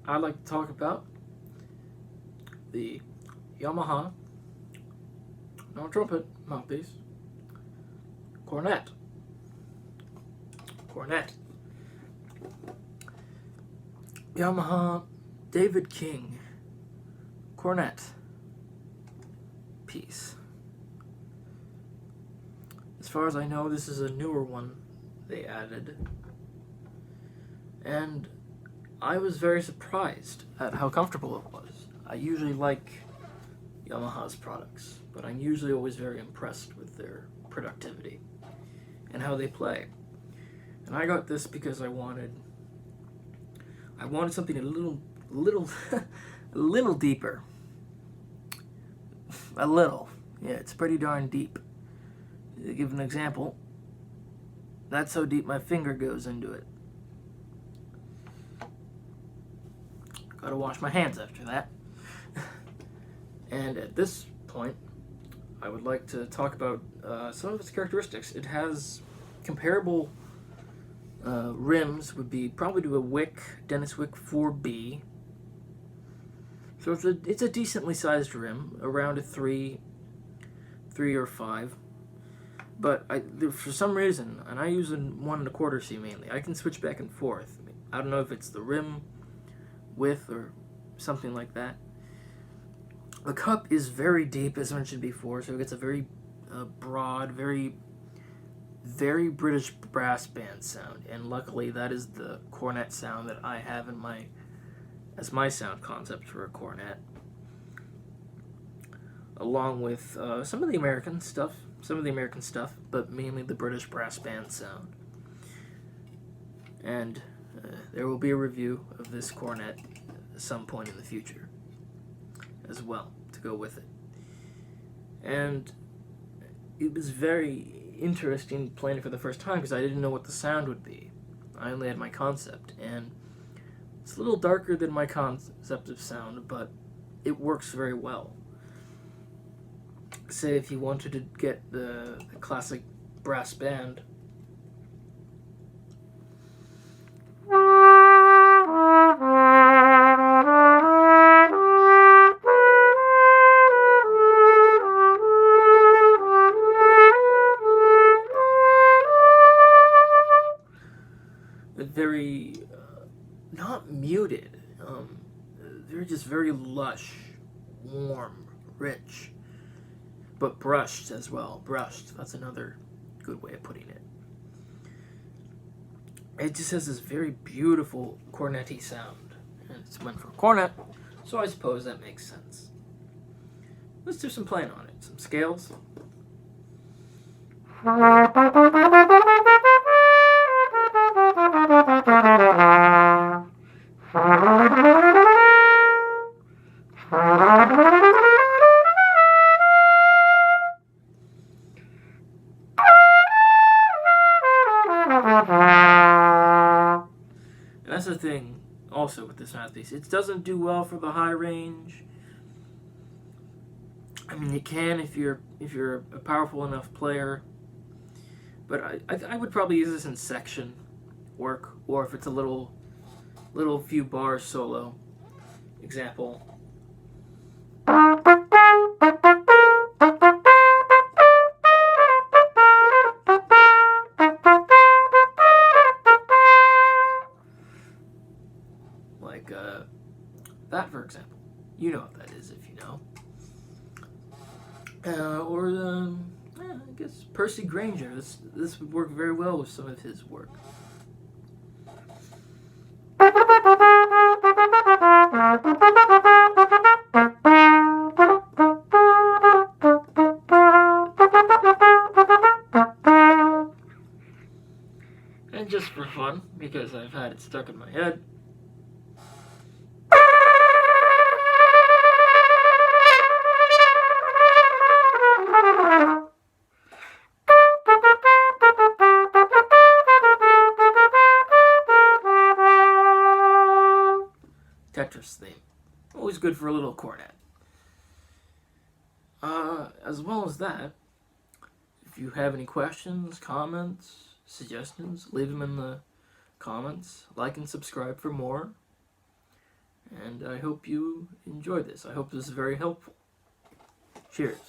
I'd like to talk about the Yamaha non-trumpet mouthpiece, Cornet. Cornet. Yamaha David King Cornet piece. As far as I know, this is a newer one they added, and I was very surprised at how comfortable it was. I usually like Yamaha's products, but I'm usually always very impressed with their productivity and how they play. And I got this because I wanted something a little a little deeper. A little. Yeah, it's pretty darn deep. To give an example, that's how deep my finger goes into it. Gotta wash my hands after that. And at this point, I would like to talk about some of its characteristics. It has comparable rims, would be probably to a Wick, Dennis Wick 4B. So it's a decently sized rim, around a 3 or 5. But for some reason, and I use a 1 1/4C mainly, I can switch back and forth. I don't know if it's the rim width or something like that. The cup is very deep, as mentioned before, so it gets a very broad, very British brass band sound. And luckily, that is the cornet sound that I have as my sound concept for a cornet, along with some of the American stuff, but mainly the British brass band sound. And there will be a review of this cornet at some point in the future as well to go with it. And it was very interesting playing it for the first time because I didn't know what the sound would be. I only had my concept, and it's a little darker than my concept of sound, but it works very well. Say if you wanted to get the classic brass band, very not muted. They're just very lush, warm, rich, but brushed as well. Brushed. That's another good way of putting it. It just has this very beautiful cornet-y sound, and it's meant for a cornet, so I suppose that makes sense. Let's do some playing on it. Some scales. And that's the thing also with this mouthpiece. It doesn't do well for the high range. I mean, it can if you're a powerful enough player. But I would probably use this in section work, or if it's a little few bars solo. Example. Like that, for example. You know what that is if you know. I guess Percy Granger. This would work very well with some of his work. And just for fun, because I've had it stuck in my head, Tetris theme. Always good for a little cornet. As well as that, if you have any questions, comments, suggestions, leave them in the comments. Like and subscribe for more. And I hope you enjoy this. I hope this is very helpful. Cheers.